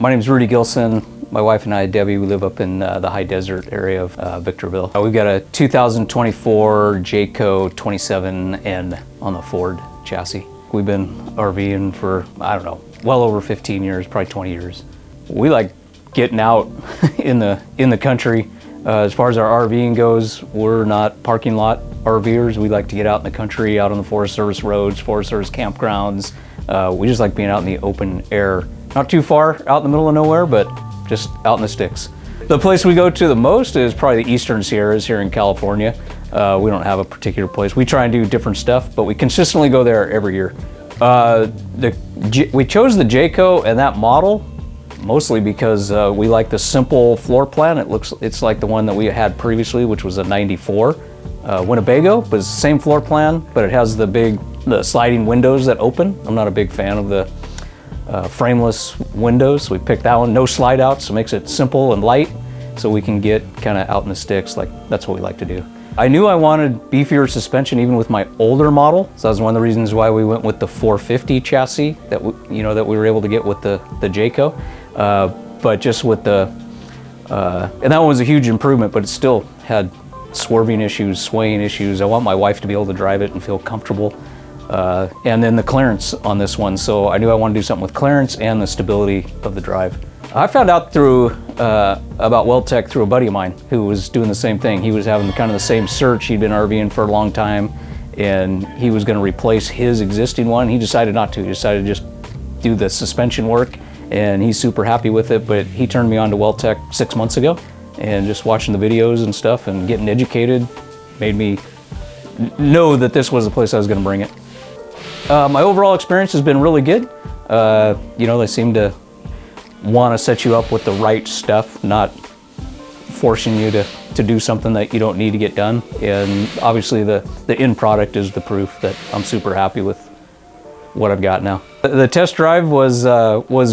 My name is Rudy Gilson. My wife and I, Debbie, we live up in the high desert area of Victorville. We've got a 2024 Jayco 27N on the Ford chassis. We've been RVing for, I don't know, well over 15 years, probably 20 years. We like getting out in the country. As far as our RVing goes, we're not parking lot RVers. We like to get out in the country, out on the Forest Service roads, Forest Service campgrounds. We just like being out in the open air. Not too far out in the middle of nowhere, but just out in the sticks. The place we go to the most is probably the Eastern Sierras here in California. We don't have a particular place. We try and do different stuff, but we consistently go there every year. We chose the Jayco and that model mostly because we like the simple floor plan. It's like the one that we had previously, which was a 94 Winnebago, but it's the same floor plan, but it has the sliding windows that open. I'm not a big fan of the frameless windows. We picked that one, no slide outs, so it makes it simple and light, so we can get kind of out in the sticks. Like, that's what we like to do. I knew I wanted beefier suspension even with my older model, so that was one of the reasons why we went with the 450 chassis that we were able to get with the Jayco. But just with and that one was a huge improvement, but it still had swerving issues, swaying issues. I want my wife to be able to drive it and feel comfortable. And then the clearance on this one, so I knew I wanted to do something with clearance and the stability of the drive. I found out about Weldtec through a buddy of mine who was doing the same thing. He was having kind of the same search. He'd been RVing for a long time, and he was going to replace his existing one. He decided not to. He decided to just do the suspension work, and he's super happy with it. But he turned me on to Weldtec 6 months ago, and just watching the videos and stuff and getting educated made me know that this was the place I was going to bring it. My overall experience has been really good. They seem to want to set you up with the right stuff, not forcing you to do something that you don't need to get done. And obviously the end product is the proof that I'm super happy with what I've got now. The test drive was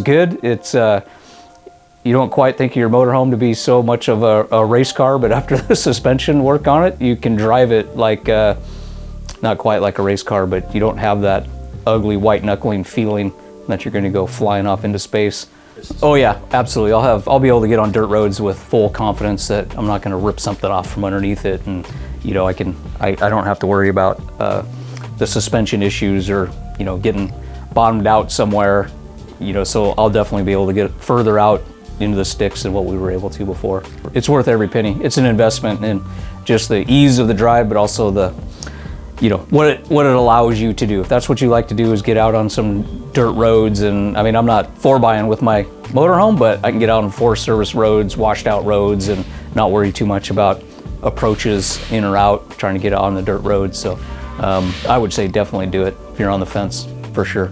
good. It's you don't quite think of your motorhome to be so much of a race car, but after the suspension work on it, you can drive it like not quite like a race car, but you don't have that ugly white knuckling feeling that you're going to go flying off into space. Oh yeah, absolutely. I'll be able to get on dirt roads with full confidence that I'm not going to rip something off from underneath it, and I don't have to worry about the suspension issues or getting bottomed out somewhere. So I'll definitely be able to get further out into the sticks than what we were able to before. It's worth every penny. It's an investment in just the ease of the drive, but also the what it allows you to do. If that's what you like to do, is get out on some dirt roads. And I mean, I'm not 4x with my motorhome, but I can get out on Forest Service roads, washed out roads, and not worry too much about approaches in or out, trying to get out on the dirt roads. So I would say definitely do it if you're on the fence, for sure.